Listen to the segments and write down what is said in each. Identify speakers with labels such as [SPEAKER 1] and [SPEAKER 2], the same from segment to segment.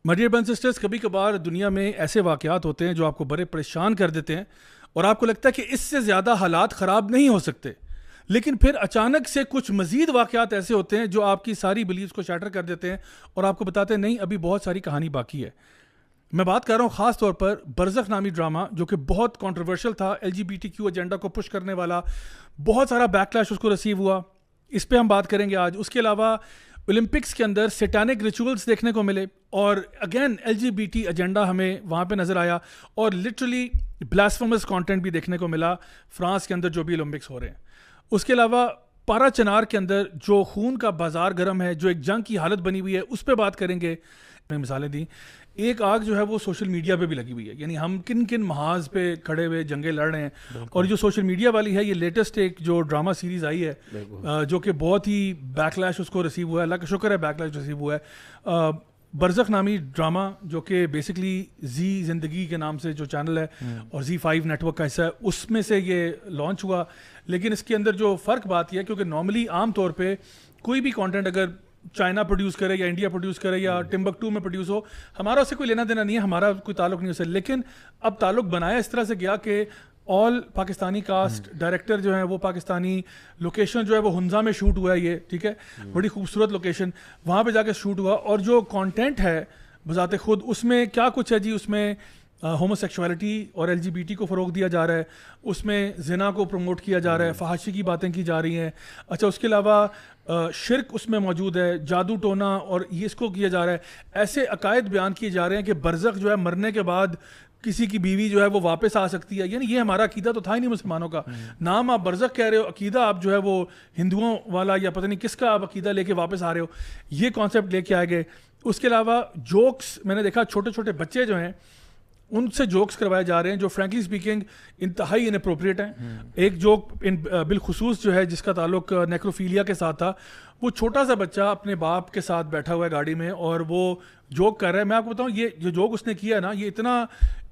[SPEAKER 1] My dear brothers and sisters, کبھی کبھار دنیا میں ایسے واقعات ہوتے ہیں جو آپ کو بڑے پریشان کر دیتے ہیں اور آپ کو لگتا ہے کہ اس سے زیادہ حالات خراب نہیں ہو سکتے، لیکن پھر اچانک سے کچھ مزید واقعات ایسے ہوتے ہیں جو آپ کی ساری بلیفز کو شیٹر کر دیتے ہیں اور آپ کو بتاتے ہیں نہیں ابھی بہت ساری کہانی باقی ہے. میں بات کر رہا ہوں خاص طور پر برزخ نامی ڈرامہ جو کہ بہت کنٹروورشل تھا، LGBTQ ایجنڈا کو پش کرنے والا، بہت سارا بیک لیش اس کو ریسیو ہوا. اس پہ ہم بات کریں گے آج. اس کے علاوہ اولمپکس کے اندر سیٹانک ریچولز دیکھنے کو ملے اور اگین LGBT ایجنڈا ہمیں وہاں پہ نظر آیا اور لٹرلی بلاسفیمس کانٹینٹ بھی دیکھنے کو ملا فرانس کے اندر جو بھی اولمپکس ہو رہے ہیں. اس کے علاوہ پارا چنار کے اندر جو خون کا بازار گرم ہے، جو ایک جنگ کی حالت بنی ہوئی ہے، اس پہ بات کریں گے. میں مثالیں دیں، ایک آگ جو ہے وہ سوشل میڈیا پہ بھی لگی ہوئی ہے، یعنی ہم کن کن محاذ پہ کھڑے ہوئے جنگیں لڑ رہے ہیں. اور جو سوشل میڈیا والی ہے، یہ لیٹسٹ ایک جو ڈرامہ سیریز آئی ہے جو کہ بہت ہی بیک لیش اس کو ریسیو ہوا ہے، اللہ کا شکر ہے بیک لیش ریسیو ہوا ہے. برزخ نامی ڈرامہ جو کہ بیسکلی زی زندگی کے نام سے جو چینل ہے اور Z5 نیٹ ورک کا حصہ ہے، اس میں سے یہ لانچ ہوا. لیکن اس کے اندر جو فرق بات یہ ہے کیونکہ نارملی عام طور پہ کوئی بھی کانٹینٹ اگر چائنا پروڈیوس کرے یا انڈیا پروڈیوس کرے یا ٹمبکٹو میں پروڈیوس ہو، ہمارا اس سے کوئی لینا دینا نہیں ہے، ہمارا کوئی تعلق نہیں اس سے. لیکن اب تعلق بنایا اس طرح سے گیا کہ آل پاکستانی کاسٹ، ڈائریکٹر جو ہیں وہ پاکستانی، لوکیشن جو ہے وہ ہنزا میں شوٹ ہوا ہے، یہ ٹھیک ہے، بڑی خوبصورت لوکیشن، وہاں پہ جا کے شوٹ ہوا. اور جو کانٹینٹ ہے بذات خود اس میں کیا کچھ ہے جی، اس میں ہومو سیکشوالٹی اور LGBT کو فروغ دیا جا رہا ہے، اس میں زنا کو پروموٹ کیا جا رہا ہے، فحاشی کی باتیں کی جا رہی ہیں. اچھا، اس کے علاوہ شرک اس میں موجود ہے، جادو ٹونا اور یہ اس کو کیا جا رہا ہے. ایسے عقائد بیان کیے جا رہے ہیں کہ برزخ جو ہے مرنے کے بعد کسی کی بیوی جو ہے وہ واپس آ سکتی ہے. یعنی یہ ہمارا عقیدہ تو تھا ہی نہیں مسلمانوں کا. نام آپ برزخ کہہ رہے ہو، عقیدہ آپ جو ہے وہ ہندوؤں والا یا پتہ نہیں کس کا آپ عقیدہ لے کے واپس آ رہے ہو، یہ کانسیپٹ لے کے آئے گئے. اس کے علاوہ جوکس میں نے دیکھا، چھوٹے چھوٹے بچے جو ہیں ان سے جوکس کروائے جا رہے ہیں جو فرینکلی اسپیکنگ انتہائی انپروپریٹ ہیں. ایک جوک بالخصوص جو ہے جس کا تعلق نیکروفیلیا کے ساتھ تھا، وہ چھوٹا سا بچہ اپنے باپ کے ساتھ بیٹھا ہوا ہے گاڑی میں اور وہ جوک کر رہا ہے. میں آپ کو بتاؤں، یہ جو جوک اس نے کیا ہے نا، یہ اتنا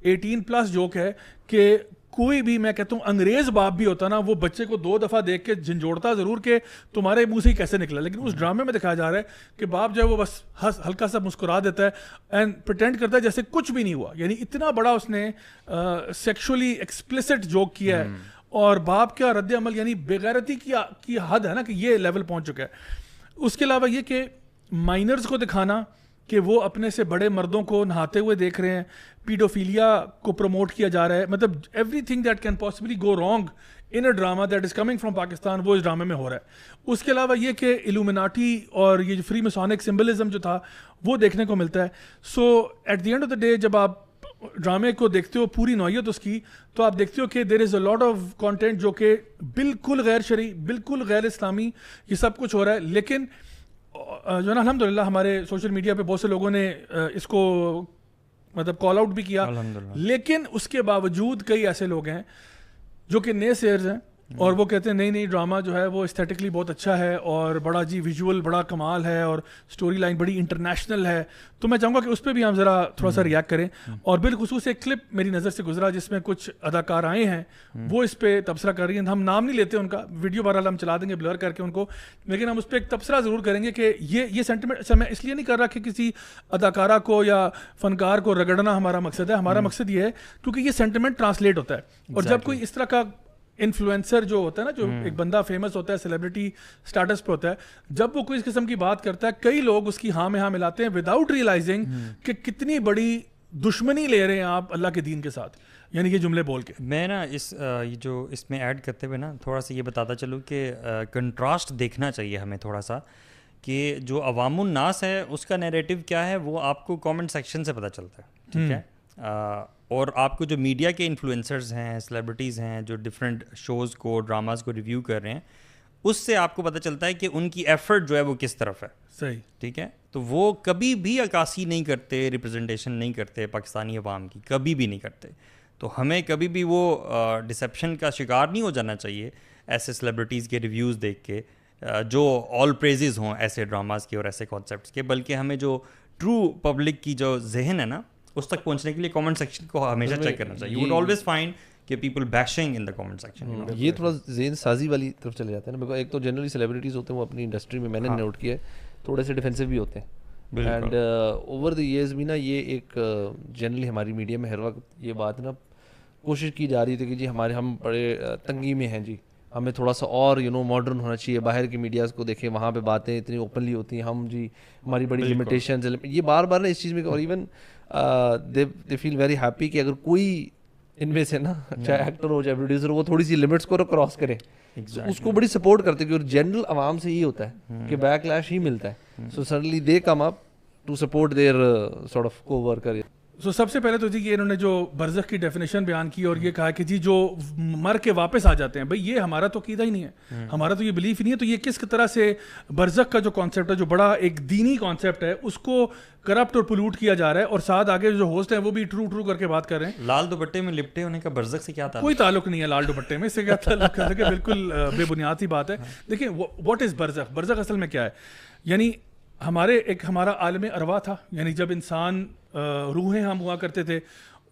[SPEAKER 1] 18+ جوک ہے کہ کوئی بھی، میں کہتا ہوں انگریز باپ بھی ہوتا نا، وہ بچے کو 2 دفعہ دیکھ کے جھنجھوڑتا ضرور کہ تمہارے منہ سے ہی کیسے نکلا. لیکن اس ڈرامے میں دکھایا جا رہا ہے کہ باپ جو ہے وہ بس ہلکا سا مسکرا دیتا ہے اینڈ پریٹینڈ کرتا ہے جیسے کچھ بھی نہیں ہوا. یعنی اتنا بڑا اس نے سیکشولی ایکسپلسٹ جوک کیا ہے اور باپ کا رد عمل یعنی بےغیرتی کی حد ہے نا کہ یہ لیول پہنچ چکا ہے. اس کے علاوہ یہ کہ مائنرز کو دکھانا کہ وہ اپنے سے بڑے مردوں کو نہاتے ہوئے دیکھ رہے ہیں، پیڈوفیلیا کو پروموٹ کیا جا رہا ہے. مطلب every thing that can possibly go wrong in a drama that is coming from Pakistan, وہ اس ڈرامے میں ہو رہا ہے. اس کے علاوہ یہ کہ ایلومیناٹی اور یہ جو فری میسونک سمبلزم جو تھا وہ دیکھنے کو ملتا ہے. So at the end of the day جب آپ ڈرامے کو دیکھتے ہو پوری نوعیت اس کی، تو آپ دیکھتے ہو کہ دیر از اے لاٹ آف کانٹینٹ جو کہ بالکل غیر شرعی، بالکل غیر اسلامی، یہ سب کچھ ہو رہا ہے. لیکن جو نا الحمدللہ ہمارے سوشل میڈیا پہ بہت سے لوگوں نے اس کو مطلب کال آؤٹ بھی کیا. لیکن اس کے باوجود کئی ایسے لوگ ہیں جو کہ نئے سیئرز ہیں اور وہ کہتے ہیں نہیں نہیں ڈرامہ جو ہے وہ استھیٹکلی بہت اچھا ہے اور بڑا جی ویژول بڑا کمال ہے اور سٹوری لائن بڑی انٹرنیشنل ہے. تو میں چاہوں گا کہ اس پہ بھی ہم ذرا تھوڑا سا ریئیکٹ کریں. اور بالخصوص ایک کلپ میری نظر سے گزرا جس میں کچھ اداکار آئے ہیں، وہ اس پہ تبصرہ کر رہی ہیں. ہم نام نہیں لیتے ان کا، ویڈیو بہرحال ہم چلا دیں گے بلر کر کے ان کو، لیکن ہم اس پہ ایک تبصرہ ضرور کریں گے کہ یہ سینٹیمنٹ. اچھا، میں اس لیے نہیں کر رہا کہ کسی اداکارہ کو یا فنکار کو رگڑنا ہمارا مقصد ہے. ہمارا مقصد یہ ہے کیونکہ یہ سینٹیمنٹ ٹرانسلیٹ ہوتا ہے. اور جب کوئی اس طرح کا انفلوئنسر جو ہوتا ہے نا، جو ایک بندہ فیمس ہوتا ہے، سیلیبریٹی سٹیٹس پہ ہوتا ہے، جب وہ کوئی اس قسم کی بات کرتا ہے، کئی لوگ اس کی ہاں میں ہاں ملاتے ہیں وداؤٹ ریئلائزنگ کہ کتنی بڑی دشمنی لے رہے ہیں آپ اللہ کے دین کے ساتھ. یعنی یہ جملے بول کے
[SPEAKER 2] میں نا اس میں ایڈ کرتے ہوئے نا تھوڑا سا یہ بتاتا چلوں کہ کنٹراسٹ دیکھنا چاہیے ہمیں تھوڑا سا، کہ جو عوام الناس ہے اس کا نیریٹو کیا ہے وہ آپ کو کامنٹ سیکشن سے پتہ چلتا ہے، ٹھیک ہے. اور آپ کو جو میڈیا کے انفلوئنسرز ہیں، سیلیبریٹیز ہیں، جو ڈفرینٹ شوز کو، ڈراماز کو ریویو کر رہے ہیں، اس سے آپ کو پتہ چلتا ہے کہ ان کی ایفرٹ جو ہے وہ کس طرف ہے.
[SPEAKER 1] صحیح،
[SPEAKER 2] ٹھیک ہے. تو وہ کبھی بھی عکاسی نہیں کرتے، ریپرزنٹیشن نہیں کرتے پاکستانی عوام کی، کبھی بھی نہیں کرتے. تو ہمیں کبھی بھی وہ ڈسیپشن کا شکار نہیں ہو جانا چاہیے ایسے سیلیبریٹیز کے ریویوز دیکھ کے جو آل پریزز ہوں ایسے ڈراماز کے اور ایسے کانسیپٹس کے، بلکہ ہمیں جو ٹرو پبلک کی جو ذہن ہے نا اس تک پہنچنے کے لیے کامنٹ سیکشن کو ہمیشہ چیک کرنا چاہیے. یو وڈ آلویز فائنڈ کہ people bashing in the comment section.
[SPEAKER 3] یہ تھوڑا ذہن سازی والی طرف چلے جاتے ہیں نا. ایک تو جنرلی سیلیبریٹیز ہوتے ہیں وہ اپنی انڈسٹری میں نے نوٹ کیا ہے تھوڑے سے ڈیفینسو بھی ہوتے ہیں. اینڈ اوور دی ایئرز بھی نا یہ ایک جنرلی ہماری میڈیا میں ہر وقت یہ بات نا کوشش کی جا رہی تھی کہ جی ہم بڑے تنگی میں ہیں جی, ہمیں تھوڑا سا اور ماڈرن ہونا چاہیے. باہر کی میڈیاز کو دیکھیں, وہاں پہ باتیں اتنی اوپنلی ہوتی ہیں, ہم جی ہماری بڑی لمیٹیشنز, یہ بار بار نا اس چیز میں, اور even they feel very happy کہ اگر کوئی ان میں سے نا چاہے ایکٹر ہو چاہے پروڈیوسر ہو وہ تھوڑی سی لمٹس کو کراس کرے, اس کو بڑی سپورٹ کرتے ہیں. کیونکہ جنرل عوام سے یہ ہوتا ہے کہ بیک لیش ہی ملتا ہے. So suddenly they come up to support their sort of coworker.
[SPEAKER 1] سب سے پہلے تو جی کہ انہوں نے جو برزخ کی ڈیفینیشن بیان کی اور یہ کہا کہ جی جو مر کے واپس آ جاتے ہیں, بھائی یہ ہمارا تو عقیدہ ہی نہیں ہے, ہمارا تو یہ بلیف ہی نہیں ہے. تو یہ کس طرح سے برزخ کا جو کانسیپٹ ہے, جو بڑا ایک دینی کانسیپٹ ہے, اس کو کرپٹ اور پولوٹ کیا جا رہا ہے. اور ساتھ آگے جو ہوسٹ ہیں وہ بھی ٹرو کر کے بات کر رہے ہیں.
[SPEAKER 2] لال دوپٹے میں لپٹے ہونے کا برزخ سے کیا تعلق؟
[SPEAKER 1] کوئی تعلق نہیں ہے لال دوپٹے میں, اس سے کیا تعلق ہے, بالکل بے بنیاد سی بات ہے. دیکھیں واٹ از برزخ, برزخ اصل میں کیا ہے, یعنی ہمارا عالم ارواح تھا, یعنی جب انسان روحیں ہم ہوا کرتے تھے,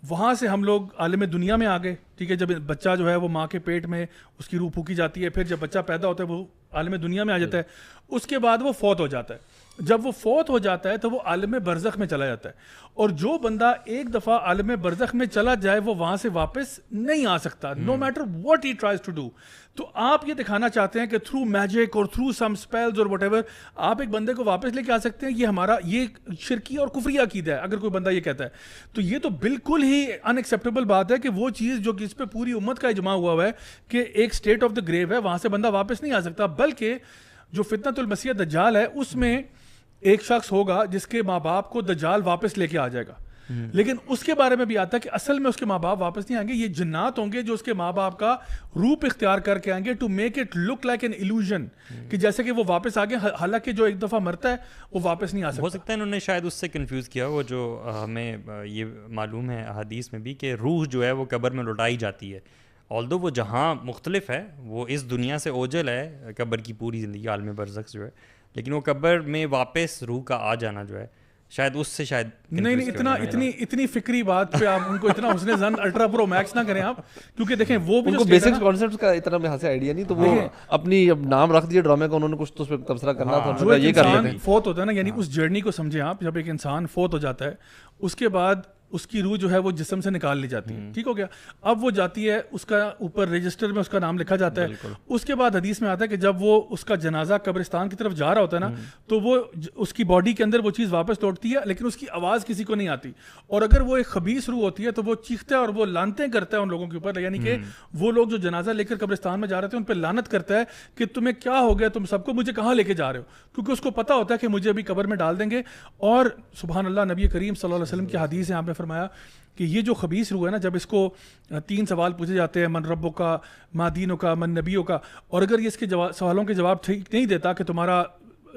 [SPEAKER 1] وہاں سے ہم لوگ عالم دنیا میں آ گئے. ٹھیک ہے, جب بچہ جو ہے وہ ماں کے پیٹ میں اس کی روح پھونکی جاتی ہے, پھر جب بچہ پیدا ہوتا ہے وہ عالم دنیا میں آ جاتا ہے, اس کے بعد وہ فوت ہو جاتا ہے. جب وہ فوت ہو جاتا ہے تو وہ عالم برزخ میں چلا جاتا ہے. اور جو بندہ ایک دفعہ عالم برزخ میں چلا جائے وہ وہاں سے واپس نہیں آ سکتا, no matter what he tries to do. تو آپ یہ دکھانا چاہتے ہیں کہ تھرو میجک اور تھرو سم اسپیلز اور وٹ ایور آپ ایک بندے کو واپس لے کے آ سکتے ہیں. یہ شرکی اور کفری عقیدہ ہے اگر کوئی بندہ یہ کہتا ہے. تو یہ تو بالکل ہی ان ایکسیپٹیبل بات ہے کہ وہ چیز جو کہ اس پہ پوری امت کا اجماع ہوا ہے کہ ایک اسٹیٹ آف دا گریو ہے, وہاں سے بندہ واپس نہیں آ سکتا. بلکہ جو فتنۃ المسیح دجال ہے اس میں ایک شخص ہوگا جس کے ماں باپ کو دجال واپس لے کے آ جائے گا, لیکن اس کے بارے میں بھی آتا ہے کہ اصل میں اس کے ماں باپ واپس نہیں آئیں گے, یہ جنات ہوں گے جو اس کے ماں باپ کا روپ اختیار کر کے آئیں گے to make it look like an illusion, کہ جیسے کہ وہ واپس آ گئے, حالانکہ جو ایک دفعہ مرتا ہے وہ واپس نہیں آ سکتا.
[SPEAKER 2] ہو سکتا ہے انہوں نے شاید اس سے کنفیوز کیا وہ, جو ہمیں یہ معلوم ہے احادیث میں بھی کہ روح جو ہے وہ قبر میں لوٹائی جاتی ہے. آلدو وہ جہاں مختلف ہے, وہ اس دنیا سے اوجل ہے قبر کی پوری زندگی عالم برزخ جو ہے, لیکن وہ قبر میں واپس روح کا آ جانا جو ہے شاید اس سے شاید
[SPEAKER 1] نہیں اتنی فکری بات پہ آپ ان کو اتنا حسن ظن الٹرا پرو میکس نہ کریں آپ, کیونکہ دیکھیں وہ بھی
[SPEAKER 3] بیسک کانسیپٹس کا اتنا میں سے آئیڈیا نہیں, تو وہ اپنی اب نام رکھ دیا ڈرامے کا, انہوں نے کچھ تو اس پہ تبصرہ کرنا تھا.
[SPEAKER 1] جو ایک انسان فوت ہوتا ہے نا, یعنی اس جرنی کو سمجھیں آپ, جب ایک انسان فوت ہو جاتا ہے اس کے بعد اس کی روح جو ہے وہ جسم سے نکال لی جاتی ہے. ٹھیک ہو گیا, اب وہ جاتی ہے, اس کا اوپر رجسٹر میں اس کا نام لکھا جاتا ہے. اس کے بعد حدیث میں آتا ہے کہ جب وہ اس کا جنازہ قبرستان کی طرف جا رہا ہوتا ہے نا, تو وہ اس کی باڈی کے اندر وہ چیز واپس لوٹتی ہے, لیکن اس کی آواز کسی کو نہیں آتی. اور اگر وہ ایک خبیث روح ہوتی ہے تو وہ چیختا ہے اور وہ لانتیں کرتا ہے ان لوگوں کے اوپر, یعنی کہ وہ لوگ جو جنازہ لے کر قبرستان میں جا رہے تھے ان پہ لعنت کرتا ہے کہ تمہیں کیا ہو گیا, تم سب کو مجھے کہاں لے کے جا رہے ہو, کیونکہ اس کو پتا ہوتا ہے کہ مجھے ابھی قبر میں ڈال دیں گے. اور سبحان اللہ, نبی کریم صلی اللہ علیہ وسلم کی حدیث ہے, آپ نے فرمایا کہ یہ جو خبیث روح ہے نا, جب اس کو 3 سوال پوچھے جاتے ہیں, من ربو کا, ما دینوں کا, من نبیوں کا, اور اگر یہ اس کے سوالوں کے جواب ٹھیک نہیں دیتا کہ تمہارا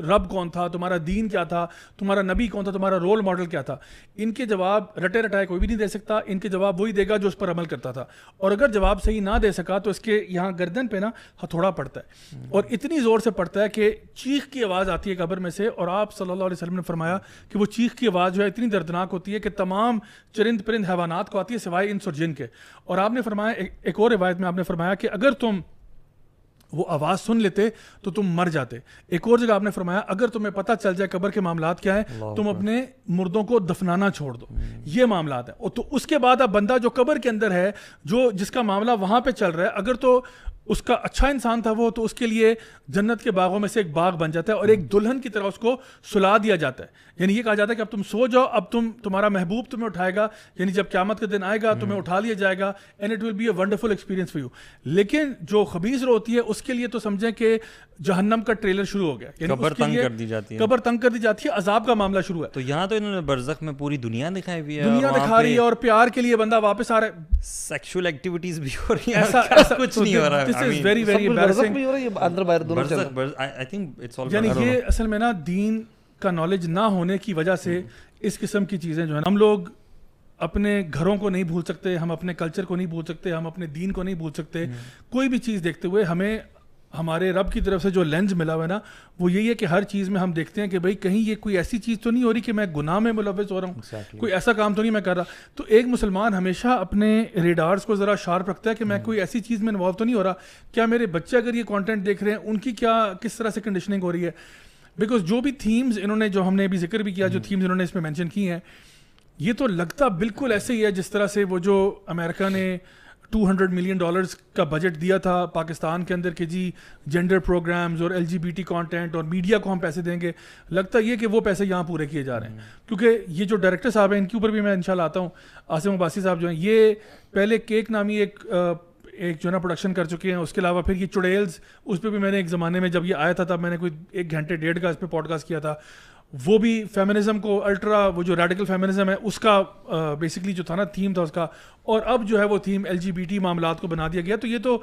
[SPEAKER 1] رب کون تھا, تمہارا دین کیا تھا, تمہارا نبی کون تھا, تمہارا رول ماڈل کیا تھا, ان کے جواب رٹے رٹائے کوئی بھی نہیں دے سکتا. ان کے جواب وہی دے گا جو اس پر عمل کرتا تھا, اور اگر جواب صحیح نہ دے سکا تو اس کے یہاں گردن پہ نا ہتھوڑا پڑتا ہے, اور اتنی زور سے پڑتا ہے کہ چیخ کی آواز آتی ہے قبر میں سے. اور آپ صلی اللہ علیہ وسلم نے فرمایا کہ وہ چیخ کی آواز جو ہے اتنی دردناک ہوتی ہے کہ تمام چرند پرند حیوانات کو آتی ہے سوائے انس اور جن کے. اور آپ نے فرمایا, ایک اور روایت میں آپ نے فرمایا کہ اگر تم وہ آواز سن لیتے تو تم مر جاتے. ایک اور جگہ آپ نے فرمایا اگر تمہیں پتہ چل جائے قبر کے معاملات کیا ہیں, تم اپنے مردوں کو دفنانا چھوڑ دو. یہ معاملات ہیں. تو اس کے بعد اب بندہ جو قبر کے اندر ہے, جو جس کا معاملہ وہاں پہ چل رہا ہے, اگر تو اس کا اچھا انسان تھا وہ, تو اس کے لیے جنت کے باغوں میں سے ایک باغ بن جاتا ہے, اور ایک دلہن کی طرح اس کو سلا دیا جاتا ہے. یعنی یہ کہا جاتا ہے کہ اب تم سو جاؤ, اب تمہارا محبوب تمہیں اٹھائے گا, یعنی جب قیامت کا دن آئے گا تمہیں اٹھا لیا جائے گا, and it will be a wonderful experience for you. لیکن جو خبیث روح ہوتی ہے اس کے لیے تو سمجھیں کہ جہنم کا ٹریلر شروع ہو گیا, یعنی
[SPEAKER 2] قبر تنگ کر دی جاتی ہے,
[SPEAKER 1] قبر تنگ کر دی جاتی ہے, عذاب کا معاملہ شروع ہے.
[SPEAKER 2] تو یہاں تو انہوں نے برزخ میں پوری دنیا دکھائی ہوئی ہے,
[SPEAKER 1] دنیا دکھا رہی ہے, اور پیار کے لیے بندہ واپس آ رہا ہے,
[SPEAKER 2] سیکشول ایکٹیویٹیز بھی ہو رہی ہیں, ایسا کچھ نہیں ہو رہا.
[SPEAKER 1] دس از ویری ویری امبیرسنگ. یعنی یہ اصل میں نا دین کا نالج نہ ہونے کی وجہ سے اس قسم کی چیزیں جو ہیں, ہم لوگ اپنے گھروں کو نہیں بھول سکتے, ہم اپنے کلچر کو نہیں بھول سکتے, ہم اپنے دین کو نہیں بھول سکتے. کوئی بھی چیز دیکھتے ہوئے ہمیں ہمارے رب کی طرف سے جو لینز ملا ہوا ہے نا, وہ یہی ہے کہ ہر چیز میں ہم دیکھتے ہیں کہ بھائی کہیں یہ کوئی ایسی چیز تو نہیں ہو رہی کہ میں گناہ میں ملوث ہو رہا ہوں, کوئی ایسا کام تو نہیں میں کر رہا. تو ایک مسلمان ہمیشہ اپنے ریڈارز کو ذرا شارپ رکھتا ہے کہ میں کوئی ایسی چیز میں انوالو تو نہیں ہو رہا, کیا میرے بچے اگر یہ کانٹینٹ دیکھ رہے ہیں ان کی کیا کس طرح سے کنڈیشننگ ہو رہی ہے. بیکاز جو بھی تھیمز انہوں نے, جو ہم نے ابھی ذکر بھی کیا, جو تھیمز انہوں نے اس میں مینشن کی ہیں, یہ تو لگتا بالکل ایسے ہی ہے جس طرح سے وہ جو امریکہ نے $200 ملین کا بجٹ دیا تھا پاکستان کے اندر کہ جی جینڈر پروگرامز اور LGBT کانٹینٹ اور میڈیا کو ہم پیسے دیں گے. لگتا یہ کہ وہ پیسے یہاں پورے کیے جا رہے ہیں, کیونکہ یہ جو ڈائریکٹر صاحب ہیں ان کے اوپر بھی میں انشاءاللہ آتا ہوں, عاصم عباسی صاحب جو ہیں, یہ پہلے کیک نامی ایک جو ہے نا پروڈکشن کر چکے ہیں. اس کے علاوہ پھر یہ چڑیلز, اس پہ بھی میں نے ایک زمانے میں جب یہ آیا تھا تب میں نے کوئی 1 گھنٹے 1.5 کا اس پہ پوڈ کاسٹ کیا تھا. وہ بھی فیمنزم کو الٹرا, وہ جو ریڈیکل فیمنزم ہے اس کا بیسکلی جو تھا نا تھیم تھا اس کا, اور اب جو ہے وہ تھیم LGBT معاملات کو بنا دیا گیا. تو یہ تو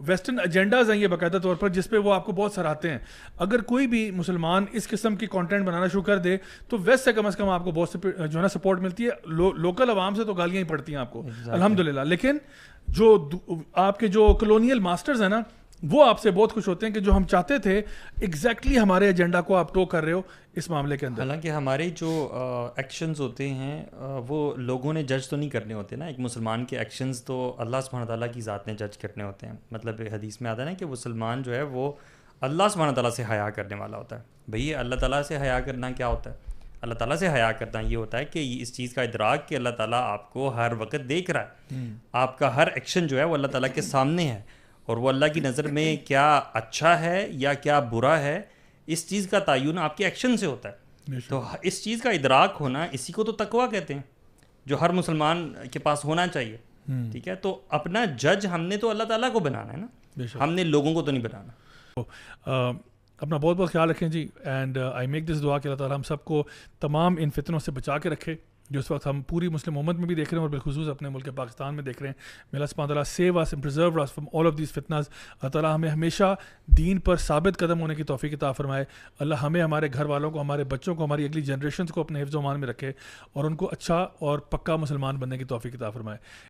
[SPEAKER 1] ویسٹرن ایجنڈاز ہیں یہ باقاعدہ طور پر, جس پہ وہ آپ کو بہت سراہتے ہیں. اگر کوئی بھی مسلمان اس قسم کی کانٹینٹ بنانا شروع کر دے تو ویسٹ سے کم از کم آپ کو بہت جو ہے نا سپورٹ ملتی ہے. لوکل عوام سے تو گالیاں ہی پڑتی ہیں آپ کو الحمدللہ, لیکن جو آپ کے جو کلونیل ماسٹرز ہیں نا وہ آپ سے بہت خوش ہوتے ہیں کہ جو ہم چاہتے تھے ایگزیکٹلی ہمارے ایجنڈا کو آپ ٹو کر رہے ہو اس معاملے کے اندر.
[SPEAKER 2] حالانکہ ہمارے جو ایکشنز ہوتے ہیں وہ لوگوں نے جج تو نہیں کرنے ہوتے نا. ایک مسلمان کے ایکشنز تو اللہ سبحانہ تعالیٰ کی ذات نے جج کرنے ہوتے ہیں. مطلب حدیث میں آتا ہے نا کہ مسلمان جو ہے وہ اللہ سبحانہ تعالیٰ سے حیا کرنے والا ہوتا ہے. بھئی اللہ تعالیٰ سے حیا کرنا کیا ہوتا ہے؟ اللہ تعالیٰ سے حیا کرنا یہ ہوتا ہے کہ اس چیز کا ادراک کہ اللہ تعالیٰ آپ کو ہر وقت دیکھ رہا ہے, آپ کا ہر ایکشن جو ہے وہ اللہ تعالیٰ کے سامنے ہے, اور وہ اللہ کی نظر میں کیا اچھا ہے یا کیا برا ہے اس چیز کا تعین آپ کے ایکشن سے ہوتا ہے. تو اس چیز کا ادراک ہونا, اسی کو تو تقویٰ کہتے ہیں, جو ہر مسلمان کے پاس ہونا چاہیے. ٹھیک ہے, تو اپنا جج ہم نے تو اللہ تعالیٰ کو بنانا ہے نا, ہم نے لوگوں کو تو نہیں بنانا.
[SPEAKER 1] اپنا بہت بہت خیال رکھیں جی, اینڈ آئی میک دس دعا کہ اللہ تعالیٰ ہم سب کو تمام ان فتنوں سے بچا کے رکھے جو اس وقت ہم پوری مسلم امت میں بھی دیکھ رہے ہیں اور بالخصوص اپنے ملک پاکستان میں دیکھ رہے ہیں. may Allah subhanahu wa ta'ala save us and preserve us from all of these fitnas. اللہ تعالیٰ ہمیں ہمیشہ دین پر ثابت قدم ہونے کی توفیق عطا فرمائے. اللہ ہمیں, ہمارے گھر والوں کو, ہمارے بچوں کو, ہماری اگلی جنریشنز کو اپنے حفظ و امان میں رکھے اور ان کو اچھا اور پکا مسلمان بننے کی توفیق عطا فرمائے.